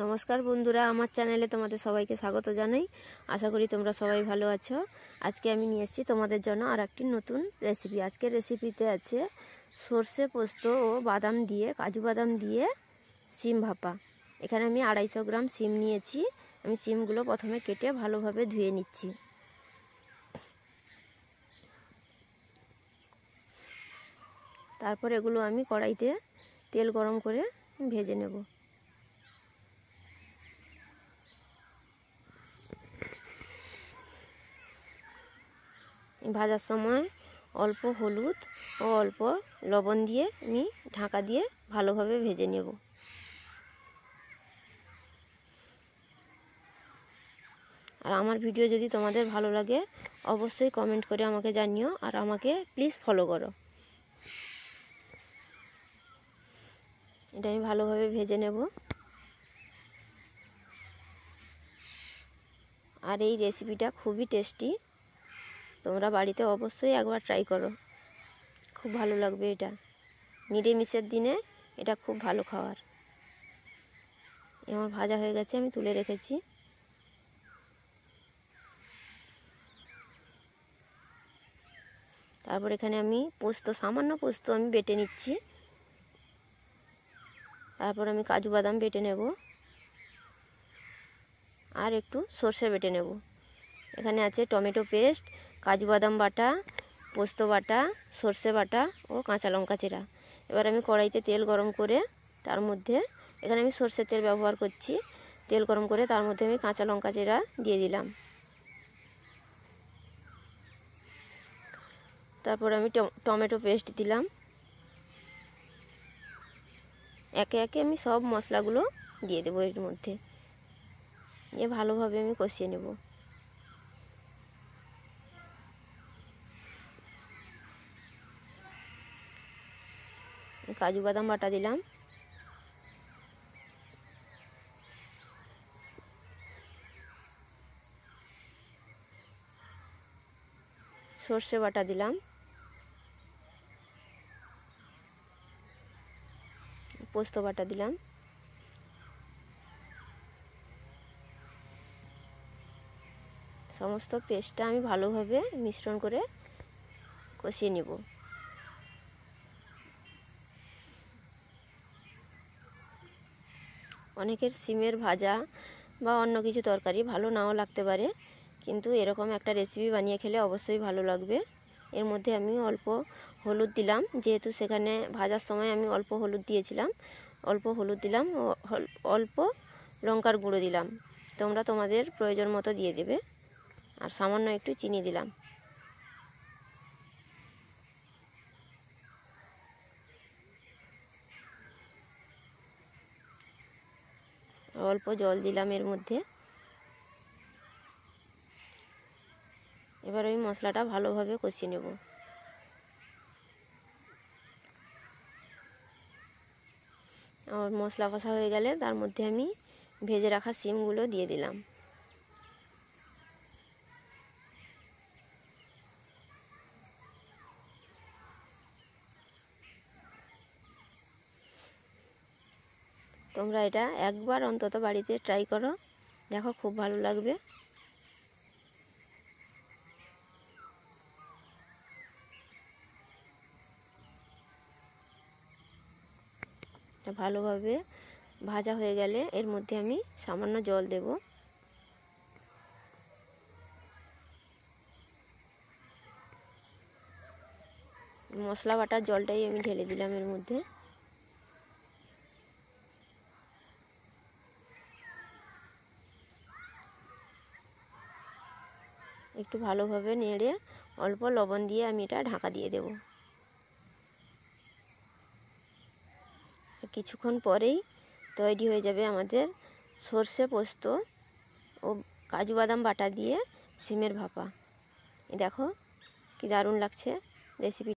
নমস্কার বন্ধুরা, আমার চ্যানেলে তোমাদের সবাইকে স্বাগত জানাই। আশা করি তোমরা সবাই ভালো আছো। আজকে আমি নিয়ে এসেছি তোমাদের জন্য আর একটি নতুন রেসিপি। আজকের রেসিপিতে আছে সর্ষে পোস্ত ও বাদাম দিয়ে, কাজু বাদাম দিয়ে শিম ভাপা। এখানে আমি 250 গ্রাম শিম নিয়েছি। আমি শিমগুলো প্রথমে কেটে ভালোভাবে ধুয়ে নিচ্ছি। তারপর এগুলো আমি কড়াইতে তেল গরম করে ভেজে নেব। ভাজার সময় অল্প হলুদ ও অল্প লবণ দিয়ে আমি ঢাকা দিয়ে ভালোভাবে ভেজে নেব। আর আমার ভিডিও যদি তোমাদের ভালো লাগে অবশ্যই কমেন্ট করে আমাকে জানিও, আর আমাকে প্লিজ ফলো করো। এটা আমি ভালোভাবে ভেজে নেব। আর এই রেসিপিটা খুবই টেস্টি, তোমরা বাড়িতে অবশ্যই একবার ট্রাই করো, খুব ভালো লাগবে। এটা নিরামিষের দিনে এটা খুব ভালো খাবার। আমার ভাজা হয়ে গেছে, আমি তুলে রেখেছি। তারপর এখানে আমি সামান্য পোস্ত আমি বেটে নিচ্ছি। তারপর আমি কাজু বাদাম বেটে নেব আর একটু সর্ষে বেটে নেব। এখানে আছে টমেটো পেস্ট, কাজু বাদাম বাটা, পোস্ত বাটা, সর্ষে বাটা ও কাঁচা লঙ্কা চেরা। এবার আমি কড়াইতে তেল গরম করে তার মধ্যে, এখানে আমি সর্ষের তেল ব্যবহার করছি, তেল গরম করে তার মধ্যে আমি কাঁচা লঙ্কা চেরা দিয়ে দিলাম। তারপর আমি টমেটো পেস্ট দিলাম। একে একে আমি সব মশলাগুলো দিয়ে দেবো এর মধ্যে, দিয়ে ভালোভাবে আমি কষিয়ে নেব। কাজু বাদাম বাটা দিলাম, সর্ষে বাটা দিলাম, পোস্ত বাটা দিলাম। সমস্ত পেস্টটা আমি ভালোভাবে মিশ্রণ করে কষিয়ে নেব। অনেকের শিমের ভাজা বা অন্য কিছু তরকারি ভালো নাও লাগতে পারে, কিন্তু এরকম একটা রেসিপি বানিয়ে খেলে অবশ্যই ভালো লাগবে। এর মধ্যে আমি অল্প হলুদ দিলাম, যেহেতু সেখানে ভাজার সময় আমি অল্প হলুদ দিয়েছিলাম। অল্প হলুদ দিলাম ও অল্প লঙ্কার গুঁড়ো দিলাম। তোমরা তোমাদের প্রয়োজন মতো দিয়ে দেবে। আর সামান্য একটু চিনি দিলাম। অল্প জল দিলাম এর মধ্যে। এবার ওই মশলাটা ভালোভাবে কষিয়ে নেব। আর মশলা কষা হয়ে গেলে তার মধ্যে আমি ভেজে রাখা শিমগুলো দিয়ে দিলাম। তোমরা এটা একবার অন্তত বাড়িতে ট্রাই করো, দেখো খুব ভালো লাগবে। ভালোভাবে ভাজা হয়ে গেলে এর মধ্যে আমি সামান্য জল দেব। মশলা বাটার জলটাই আমি ঢেলে দিলাম এর মধ্যে। একটু ভালোভাবে নেড়ে অল্প লবণ দিয়ে আমি এটা ঢাকা দিয়ে দেব। কিছুক্ষণ পরেই তৈরি হয়ে যাবে আমাদের সর্ষে পোস্ত ও কাজু বাদাম বাটা দিয়ে শিমের ভাপা। দেখো কি দারুণ লাগছে রেসিপি।